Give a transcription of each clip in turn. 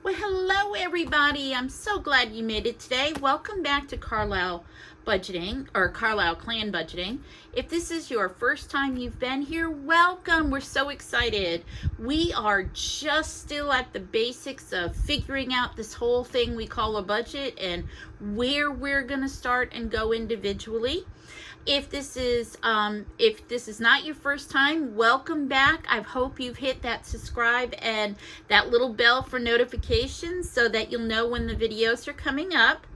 Well, hello everybody. I'm so glad you made it today. Welcome back to Carlisle Budgeting, or Carlisle Clan Budgeting. If this is your first time you've been here, welcome. We're so excited. We are just still at the basics of figuring out this whole thing we call a budget and where we're going to start and go individually. If this is not your first time, welcome back. I hope you've hit that subscribe and that little bell for notifications so that you'll know when the videos are coming up.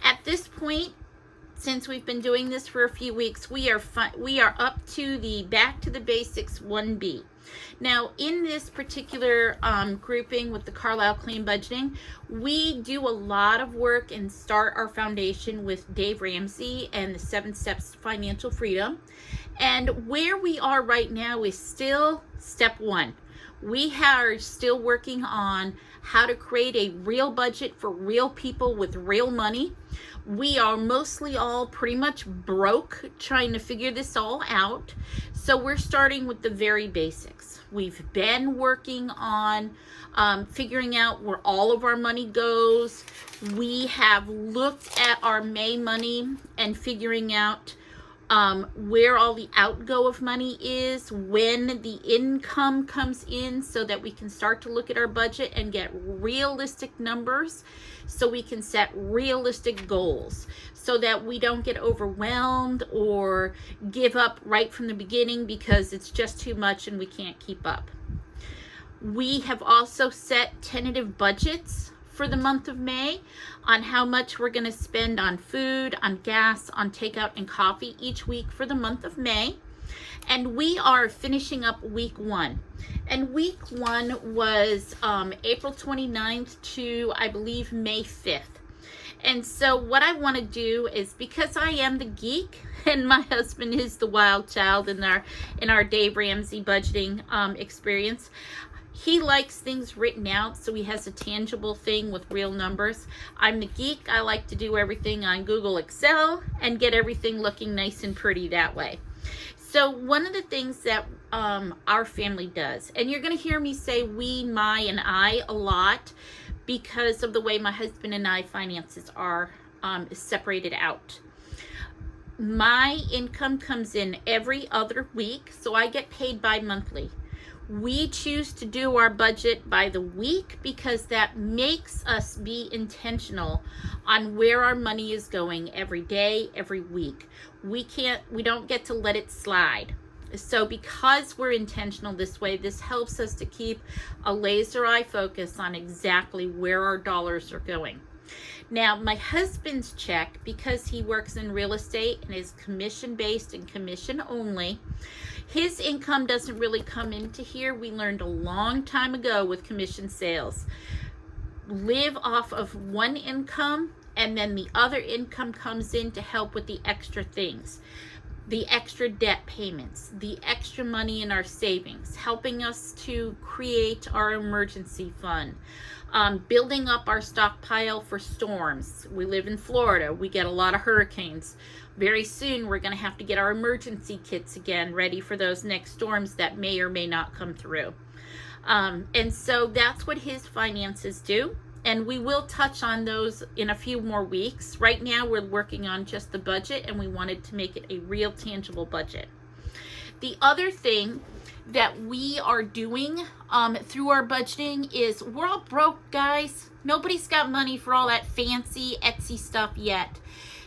At this point, since we've been doing this for a few weeks, we are up to the Back to the Basics 1B. Now, in this particular grouping with the Carlisle Clan Budgeting, we do a lot of work and start our foundation with Dave Ramsey and the 7 Steps to Financial Freedom. And where we are right now is still step 1. We are still working on how to create a real budget for real people with real money. We are mostly all pretty much broke trying to figure this all out. So we're starting with the very basics. We've been working on figuring out where all of our money goes. We have looked at our May money and figuring out where all the outgo of money is, when the income comes in, so that we can start to look at our budget and get realistic numbers, so we can set realistic goals, so that we don't get overwhelmed or give up right from the beginning because it's just too much and we can't keep up. We have also set tentative budgets for the month of May on how much we're going to spend on food, on gas, on takeout and coffee each week for the month of May. And we are finishing up week 1. And week 1 was April 29th to, I believe, May 5th. And so what I want to do is, because I am the geek and my husband is the wild child in our Dave Ramsey budgeting experience, he likes things written out, so he has a tangible thing with real numbers. I'm the geek. I like to do everything on Google Excel and get everything looking nice and pretty that way. So one of the things that our family does, and you're going to hear me say we, my, and I a lot because of the way my husband and I finances are separated out. My income comes in every other week, so I get paid bi-monthly. We choose to do our budget by the week because that makes us be intentional on where our money is going every day, every week. We don't get to let it slide. So because we're intentional this way, this helps us to keep a laser eye focus on exactly where our dollars are going. Now, my husband's check, because he works in real estate and is commission-based and commission only, his income doesn't really come into here. We learned a long time ago with commission sales. Live off of one income, and then the other income comes in to help with the extra things. The extra debt payments, the extra money in our savings, helping us to create our emergency fund, building up our stockpile for storms. We live in Florida. We get a lot of hurricanes. Very soon, we're going to have to get our emergency kits again ready for those next storms that may or may not come through. And so that's what his finances do. And we will touch on those in a few more weeks. Right now, we're working on just the budget, and we wanted to make it a real tangible budget. The other thing that we are doing through our budgeting is we're all broke, guys. Nobody's got money for all that fancy Etsy stuff yet.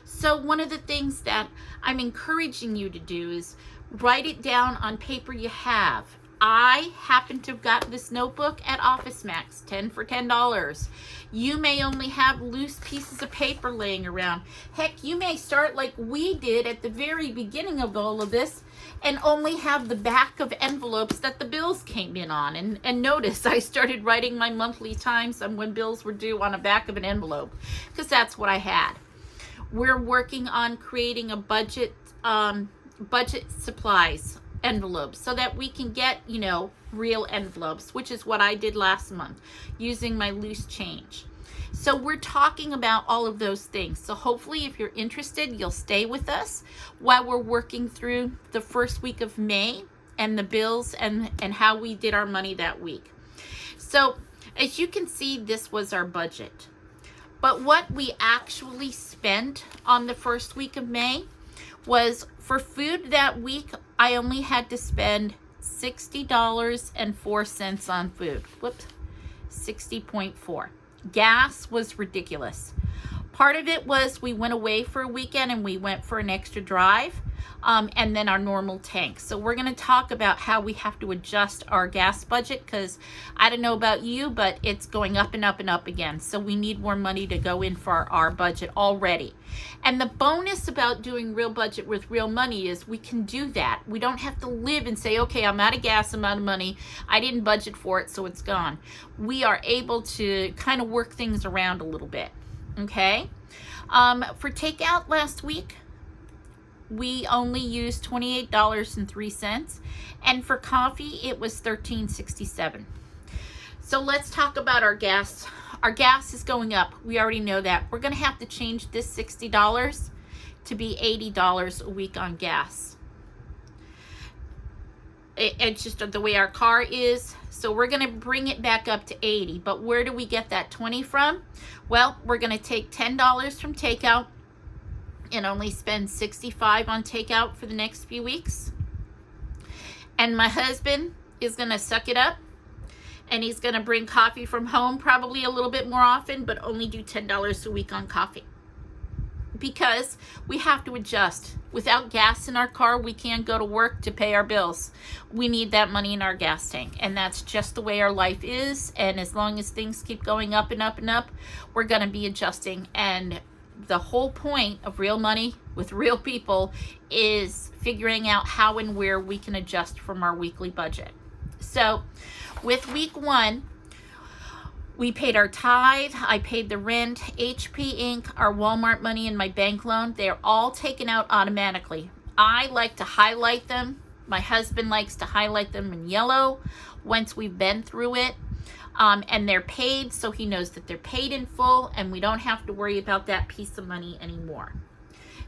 So one of the things that I'm encouraging you to do is write it down on paper you have. I happen to have gotten this notebook at Office Max, 10 for $10. You may only have loose pieces of paper laying around. Heck, you may start like we did at the very beginning of all of this and only have the back of envelopes that the bills came in on. And notice I started writing my monthly times on when bills were due on the back of an envelope because that's what I had. We're working on creating a budget supplies envelopes so that we can get, real envelopes, which is what I did last month using my loose change. So we're talking about all of those things. So hopefully if you're interested, you'll stay with us while we're working through the first week of May and the bills and how we did our money that week. So As you can see, this was our budget. But what we actually spent on the first week of May was, for food that week, I only had to spend $60.04 on food. Whoops, 60.4. Gas was ridiculous. Part of it was we went away for a weekend and we went for an extra drive, and then our normal tank. So we're going to talk about how we have to adjust our gas budget, because I don't know about you, but it's going up and up and up again. So we need more money to go in for our budget already. And the bonus about doing real budget with real money is we can do that. We don't have to live and say, okay, I'm out of gas, I'm out of money, I didn't budget for it, so it's gone. We are able to kind of work things around a little bit. Okay? For takeout last week, we only used $28.03, and for coffee it was $13.67. So let's talk about our gas. Our gas is going up. We already know that. We're going to have to change this $60 to be $80 a week on gas. It's just the way our car is. So we're going to bring it back up to 80. But where do we get that 20 from? Well, we're going to take $10 from takeout and only spend $65 on takeout for the next few weeks. And my husband is going to suck it up, and he's going to bring coffee from home probably a little bit more often, but only do $10 a week on coffee. Because we have to adjust. Without gas in our car, we can't go to work to pay our bills. We need that money in our gas tank, and that's just the way our life is. And as long as things keep going up and up and up, we're going to be adjusting. And the whole point of real money with real people is figuring out how and where we can adjust from our weekly budget. So with week 1, we paid our tithe, I paid the rent, HP Inc., our Walmart money, and my bank loan. They're all taken out automatically. I like to highlight them. My husband likes to highlight them in yellow once we've been through it. And they're paid, so he knows that they're paid in full, and we don't have to worry about that piece of money anymore.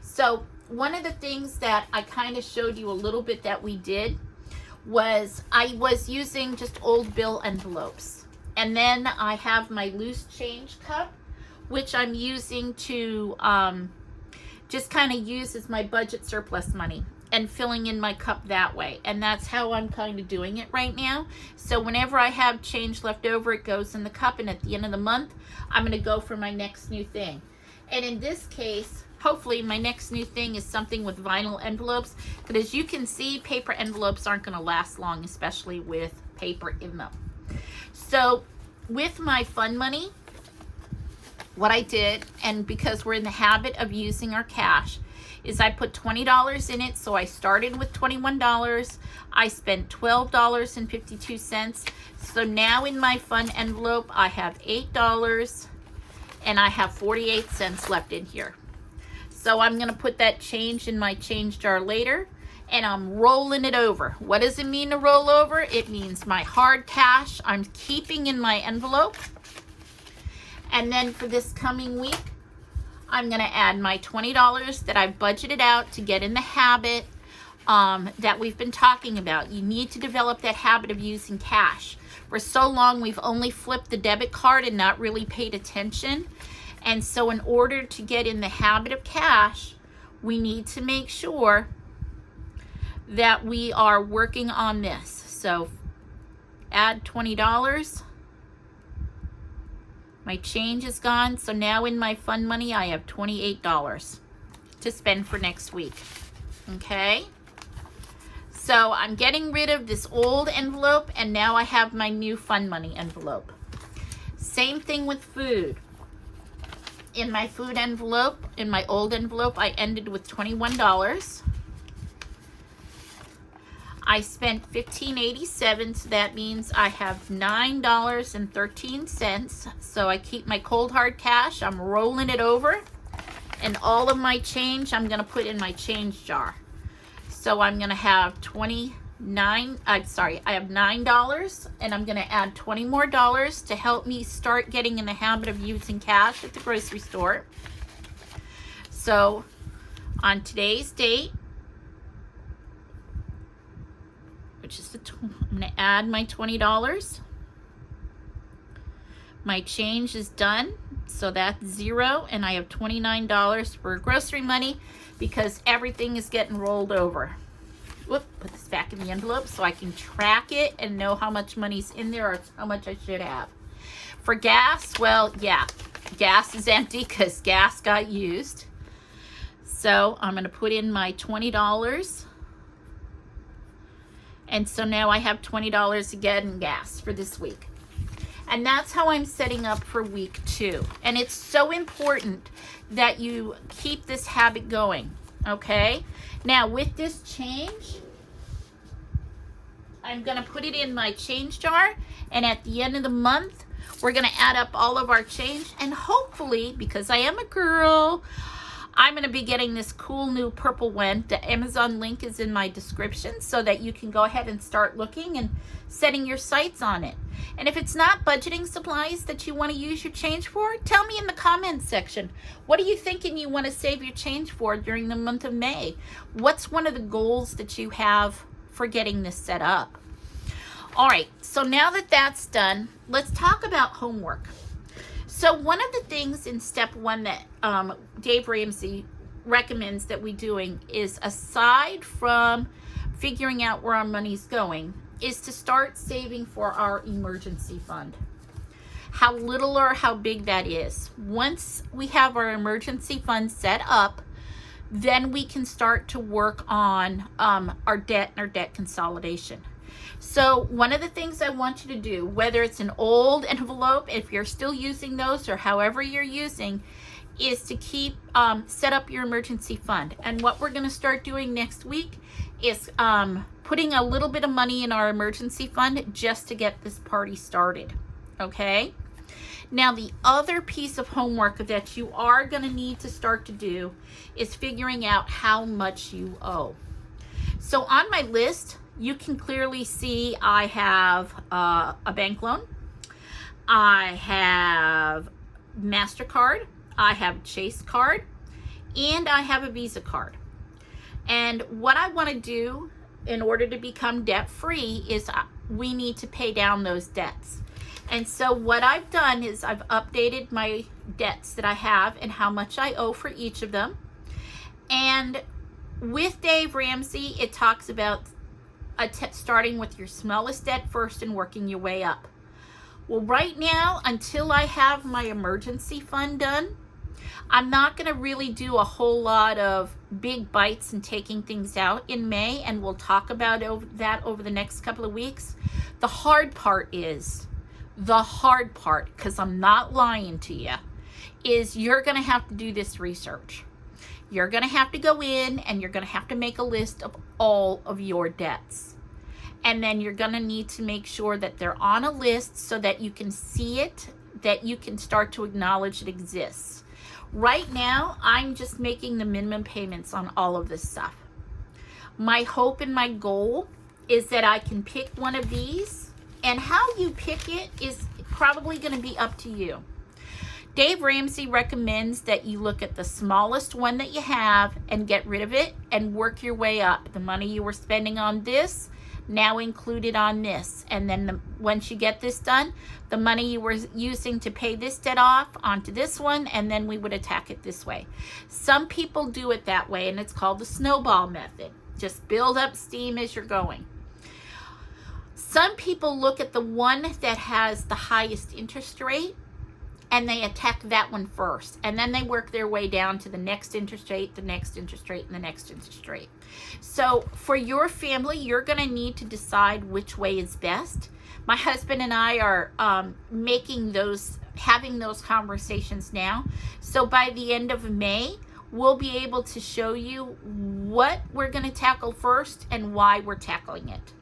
So one of the things that I kind of showed you a little bit that we did was I was using just old bill envelopes. And then I have my loose change cup, which I'm using to just kind of use as my budget surplus money and filling in my cup that way. And that's how I'm kind of doing it right now. So whenever I have change left over, it goes in the cup, and at the end of the month, I'm going to go for my next new thing. And in this case, hopefully my next new thing is something with vinyl envelopes. But as you can see, paper envelopes aren't going to last long, especially with paper in them. So with my fun money, what I did, and because we're in the habit of using our cash, is I put $20 in it. So I started with $21. I spent $12.52. So now in my fun envelope, I have $8 and I have 48 cents left in here. So I'm going to put that change in my change jar later, and I'm rolling it over. What does it mean to roll over? It means my hard cash I'm keeping in my envelope. And then for this coming week, I'm going to add my $20 that I've budgeted out to get in the habit that we've been talking about. You need to develop that habit of using cash. For so long, we've only flipped the debit card and not really paid attention. And so in order to get in the habit of cash, we need to make sure that we are working on this. So add $20. My change is gone. So now in my fun money, I have $28 to spend for next week. Okay. So I'm getting rid of this old envelope, and now I have my new fun money envelope. Same thing with food. In my food envelope, in my old envelope, I ended with $21. I spent $15.87, so that means I have $9.13. So I keep my cold hard cash, I'm rolling it over, and all of my change I'm going to put in my change jar. So I'm going to have I have $9, and I'm going to add $20 more to help me start getting in the habit of using cash at the grocery store. So on today's date, which is I'm going to add my $20. My change is done, so that's zero, and I have $29 for grocery money because everything is getting rolled over. Whoop, put this back in the envelope so I can track it and know how much money's in there or how much I should have. For gas, well, yeah, gas is empty because gas got used. So I'm going to put in my $20. And so now I have $20 again in gas for this week. And that's how I'm setting up for week 2. And it's so important that you keep this habit going, okay? Now with this change, I'm gonna put it in my change jar, and at the end of the month, we're gonna add up all of our change, and hopefully, because I am a girl, I'm going to be getting this cool new purple one. The Amazon link is in my description so that you can go ahead and start looking and setting your sights on it. And if it's not budgeting supplies that you want to use your change for, tell me in the comments section. What are you thinking you want to save your change for during the month of May? What's one of the goals that you have for getting this set up? All right, so now that that's done, let's talk about homework. So one of the things in step 1 that Dave Ramsey recommends that we doing is, aside from figuring out where our money's going, is to start saving for our emergency fund. How little or how big that is. Once we have our emergency fund set up, then we can start to work on our debt and our debt consolidation. So one of the things I want you to do, whether it's an old envelope, if you're still using those or however you're using, is to keep set up your emergency fund. And what we're going to start doing next week is putting a little bit of money in our emergency fund just to get this party started. Okay? Now the other piece of homework that you are going to need to start to do is figuring out how much you owe. So on my list, you can clearly see I have a bank loan, I have MasterCard, I have Chase card, and I have a Visa card. And what I want to do in order to become debt free is we need to pay down those debts. And so what I've done is I've updated my debts that I have and how much I owe for each of them. And with Dave Ramsey, it talks about starting with your smallest debt first and working your way up. Well, right now, until I have my emergency fund done, I'm not going to really do a whole lot of big bites and taking things out in May, and we'll talk about that over the next couple of weeks. The hard part, because I'm not lying to you, is you're going to have to do this research. You're going to have to go in and you're going to have to make a list of all of your debts. And then you're going to need to make sure that they're on a list so that you can see it, that you can start to acknowledge it exists. Right now, I'm just making the minimum payments on all of this stuff. My hope and my goal is that I can pick one of these, and how you pick it is probably going to be up to you. Dave Ramsey recommends that you look at the smallest one that you have and get rid of it and work your way up. The money you were spending on this, now included on this. And then once you get this done, the money you were using to pay this debt off onto this one, and then we would attack it this way. Some people do it that way, and it's called the snowball method. Just build up steam as you're going. Some people look at the one that has the highest interest rate, and they attack that one first, and then they work their way down to the next interest rate, the next interest rate, and the next interest rate. So for your family, you're going to need to decide which way is best. My husband and I are having those conversations now. So by the end of May, we'll be able to show you what we're going to tackle first and why we're tackling it.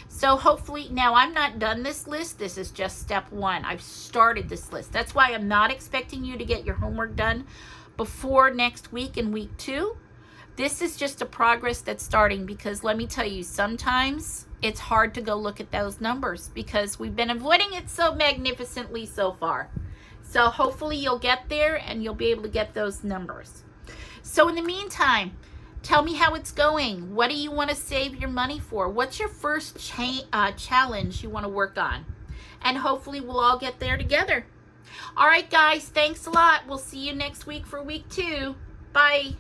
So hopefully, now I'm not done this list. This is just step 1. I've started this list. That's why I'm not expecting you to get your homework done before next week in week 2. This is just a progress that's starting, because let me tell you, sometimes it's hard to go look at those numbers because we've been avoiding it so magnificently so far. So hopefully you'll get there and you'll be able to get those numbers. So in the meantime, tell me how it's going. What do you want to save your money for? What's your first challenge you want to work on? And hopefully we'll all get there together. All right, guys, thanks a lot. We'll see you next week for week 2. Bye.